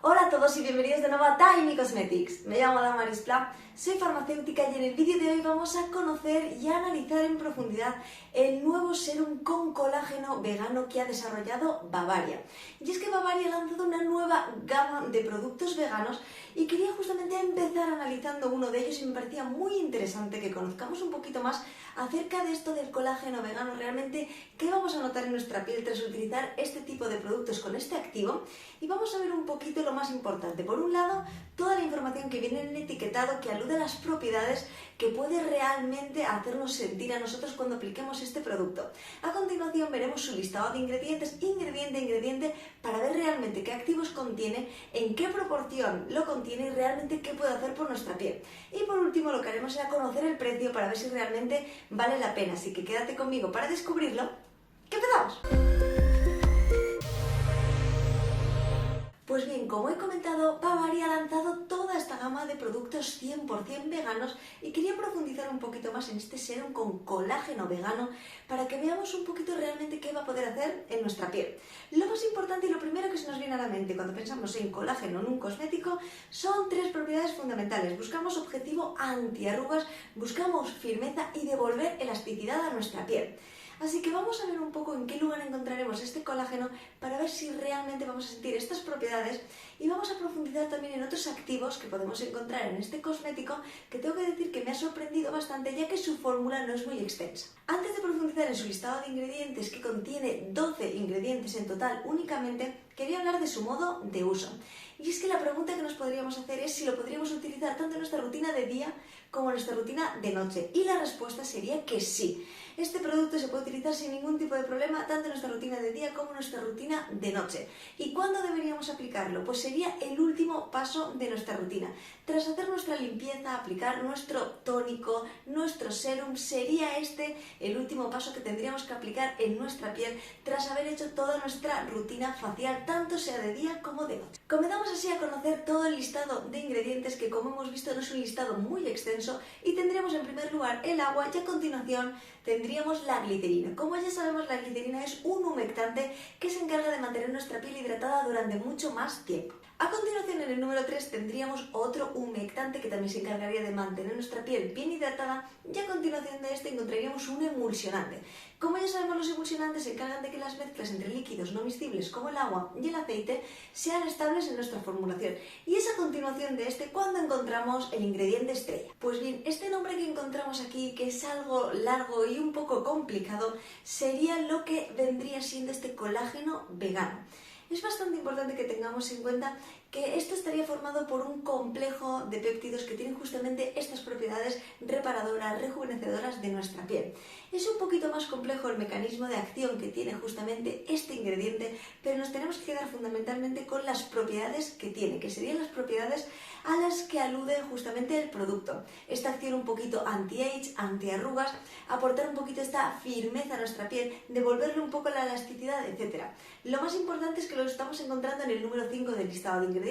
Hola a todos y bienvenidos de nuevo a Tiny Cosmetics. Me llamo Damaris Pla, soy farmacéutica y en el vídeo de hoy vamos a conocer y a analizar en profundidad el nuevo serum con colágeno vegano que ha desarrollado Bavaria. Y es que Bavaria ha lanzado una nueva gama de productos veganos y quería justamente empezar analizando uno de ellos y me parecía muy interesante que conozcamos un poquito más acerca de esto del colágeno vegano, realmente qué vamos a notar en nuestra piel tras utilizar este tipo de productos con este activo, y vamos a ver un poquito lo más importante. Por un lado, toda la información que viene en el etiquetado que alude a las propiedades que puede realmente hacernos sentir a nosotros cuando apliquemos este producto. A continuación veremos su listado de ingredientes, ingrediente a ingrediente, para ver realmente qué activos contiene, en qué proporción lo contiene y realmente qué puede hacer por nuestra piel. Y por último lo que haremos será conocer el precio para ver si realmente vale la pena, así que quédate conmigo para descubrirlo. ¡Que empezamos! Pues bien, como he comentado, Bavaria ha lanzado toda esta gama de productos 100% veganos y quería profundizar un poquito más en este serum con colágeno vegano para que veamos un poquito realmente qué va a poder hacer en nuestra piel. Lo más importante y lo primero que se nos viene a la mente cuando pensamos en colágeno en un cosmético son tres propiedades fundamentales. Buscamos objetivo antiarrugas, buscamos firmeza y devolver elasticidad a nuestra piel. Así que vamos a ver un poco en qué lugar encontraremos este colágeno para ver si realmente vamos a sentir estas propiedades, y vamos a profundizar también en otros activos que podemos encontrar en este cosmético, que tengo que decir que me ha sorprendido bastante ya que su fórmula no es muy extensa. Antes de profundizar en su listado de ingredientes, que contiene 12 ingredientes en total únicamente, quería hablar de su modo de uso. Y es que la pregunta que nos podríamos hacer es si lo podríamos utilizar tanto en nuestra rutina de día como en nuestra rutina de noche. Y la respuesta sería que sí. Este producto se puede utilizar sin ningún tipo de problema tanto en nuestra rutina de día como en nuestra rutina de noche. ¿Y cuándo deberíamos aplicarlo? Pues sería el último paso de nuestra rutina. Tras hacer nuestra limpieza, aplicar nuestro tónico, nuestro serum, sería este el último paso que tendríamos que aplicar en nuestra piel tras haber hecho toda nuestra rutina facial, tanto sea de día como de noche. Comenzamos así a conocer todo el listado de ingredientes, que como hemos visto no es un listado muy extenso, y tendríamos en primer lugar el agua y a continuación tendríamos la glicerina. Como ya sabemos, la glicerina es un humectante que se encarga de mantener nuestra piel hidratada durante mucho más tiempo. A continuación, en el número 3 tendríamos otro humectante que también se encargaría de mantener nuestra piel bien hidratada, y a continuación de este encontraríamos un emulsionante. Como ya sabemos, los emulsionantes se encargan de que las mezclas entre líquidos no miscibles como el agua y el aceite sean estables en nuestra formulación. Y es a continuación de este cuando encontramos el ingrediente estrella. Pues bien, este nombre que encontramos aquí, que es algo largo y un poco complicado, sería lo que vendría siendo este colágeno vegano. Es bastante importante que tengamos en cuenta que esto estaría formado por un complejo de péptidos que tienen justamente estas propiedades reparadoras, rejuvenecedoras de nuestra piel. Es un poquito más complejo el mecanismo de acción que tiene justamente este ingrediente, pero nos tenemos que quedar fundamentalmente con las propiedades que tiene, que serían las propiedades a las que alude justamente el producto. Esta acción un poquito anti-age, anti-arrugas, aportar un poquito esta firmeza a nuestra piel, devolverle un poco la elasticidad, etc. Lo más importante es que lo estamos encontrando en el número 5 del listado de ingredientes.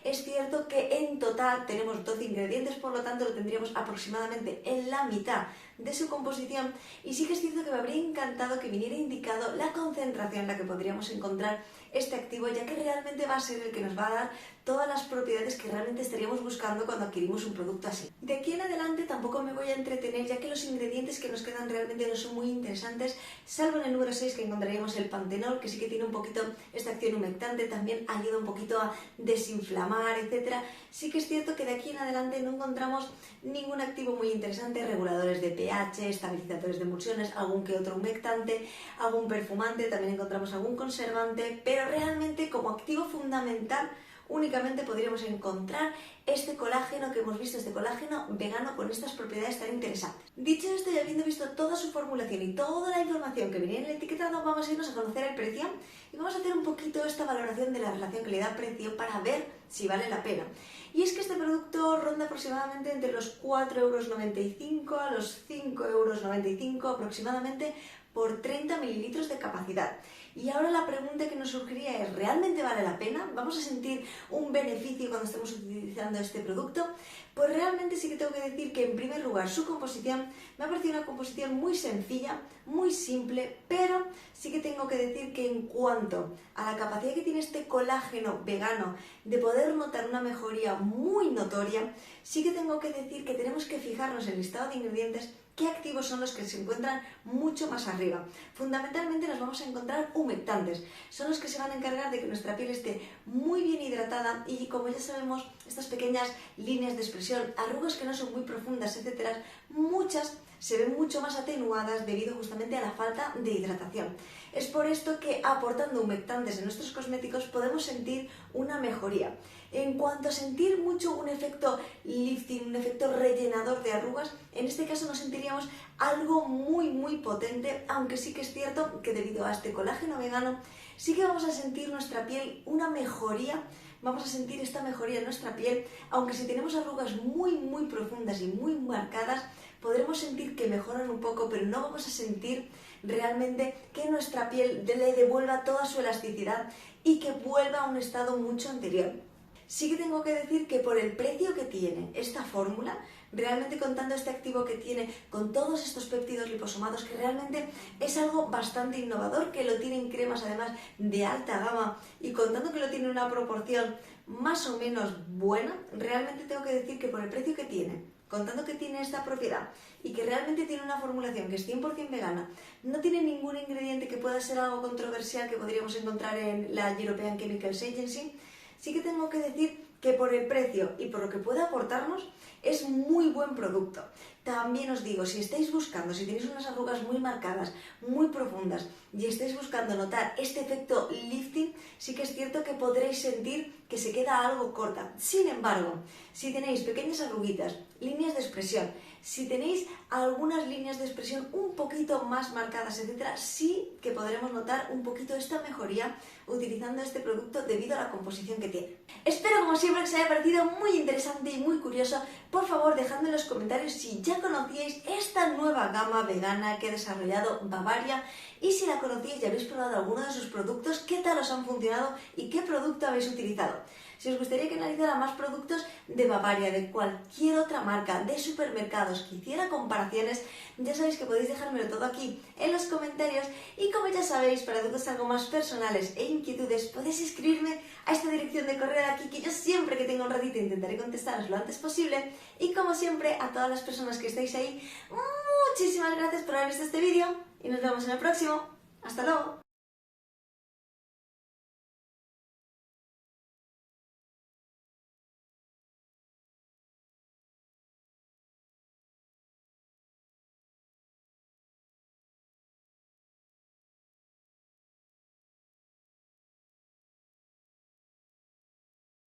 Es cierto que en total tenemos 12 ingredientes, por lo tanto lo tendríamos aproximadamente en la mitad de su composición, y sí que es cierto que me habría encantado que viniera indicado la concentración en la que podríamos encontrar este activo, ya que realmente va a ser el que nos va a dar todas las propiedades que realmente estaríamos buscando cuando adquirimos un producto así. De aquí en adelante tampoco me voy a entretener, ya que los ingredientes que nos quedan realmente no son muy interesantes, salvo en el número 6 que encontraríamos el pantenol, que sí que tiene un poquito esta acción humectante, también ayuda un poquito a desinflamar, etc. Sí que es cierto que de aquí en adelante no encontramos ningún activo muy interesante, reguladores de pH, estabilizadores de emulsiones, algún que otro humectante, algún perfumante, también encontramos algún conservante, pero realmente como activo fundamental únicamente podríamos encontrar este colágeno que hemos visto, este colágeno vegano con estas propiedades tan interesantes. Dicho esto, y habiendo visto toda su formulación y toda la información que venía en el etiquetado, vamos a irnos a conocer el precio y vamos a hacer un poquito esta valoración de la relación calidad-precio para ver si vale la pena. Y es que este producto ronda aproximadamente entre los 4,95 € a los 5,95 € aproximadamente por 30 mililitros de capacidad. Y ahora la pregunta que nos surgiría es, ¿realmente vale la pena? ¿Vamos a sentir un beneficio cuando estemos utilizando este producto? Pues realmente sí que tengo que decir que en primer lugar su composición me ha parecido una composición muy sencilla, muy simple, pero sí que tengo que decir que en cuanto a la capacidad que tiene este colágeno vegano de poder notar una mejoría muy notoria, sí que tengo que decir que tenemos que fijarnos en el listado de ingredientes qué activos son los que se encuentran mucho más arriba. Fundamentalmente nos vamos a encontrar humectantes, son los que se van a encargar de que nuestra piel esté muy bien hidratada y, como ya sabemos, estas pequeñas líneas de expresión, arrugas que no son muy profundas, etcétera, muchas se ven mucho más atenuadas debido justamente a la falta de hidratación. Es por esto que aportando humectantes en nuestros cosméticos podemos sentir una mejoría. En cuanto a sentir mucho un efecto lifting, un efecto rellenador de arrugas, en este caso nos sentiríamos algo muy potente, aunque sí que es cierto que debido a este colágeno vegano sí que vamos a sentir nuestra piel una mejoría. Vamos a sentir esta mejoría en nuestra piel, aunque si tenemos arrugas muy profundas y muy marcadas, podremos sentir que mejoran un poco, pero no vamos a sentir realmente que nuestra piel le devuelva toda su elasticidad y que vuelva a un estado mucho anterior. Sí que tengo que decir que por el precio que tiene esta fórmula, realmente contando este activo que tiene con todos estos péptidos liposomados, que realmente es algo bastante innovador, que lo tiene en cremas además de alta gama y contando que lo tiene en una proporción más o menos buena, realmente tengo que decir que por el precio que tiene, contando que tiene esta propiedad y que realmente tiene una formulación que es 100% vegana, no tiene ningún ingrediente que pueda ser algo controversial que podríamos encontrar en la European Chemicals Agency, sí que tengo que decir que por el precio y por lo que puede aportarnos es muy buen producto. También os digo, si estáis buscando, si tenéis unas arrugas muy marcadas, muy profundas y estáis buscando notar este efecto lifting, sí que es cierto que podréis sentir que se queda algo corta. Sin embargo, si tenéis pequeñas arruguitas, líneas de expresión, si tenéis algunas líneas de expresión un poquito más marcadas, etcétera, sí que podremos notar un poquito esta mejoría utilizando este producto debido a la composición que tiene. Espero, como siempre, que os haya parecido muy interesante y muy curioso. Por favor, dejadme en los comentarios si ya conocíais esta nueva gama vegana que ha desarrollado Bavaria y si la conocíais y habéis probado alguno de sus productos, qué tal os han funcionado y qué producto habéis utilizado. Si os gustaría que analizara más productos de Bavaria, de cualquier otra marca, de supermercados, que hiciera comparaciones, ya sabéis que podéis dejármelo todo aquí en los comentarios y, como ya sabéis, para dudas algo más personales e inquietudes, podéis escribirme a esta dirección de correo de aquí, que yo siempre que tenga un ratito intentaré contestaros lo antes posible. Y como siempre, a todas las personas que estáis ahí, muchísimas gracias por haber visto este vídeo y nos vemos en el próximo. ¡Hasta luego!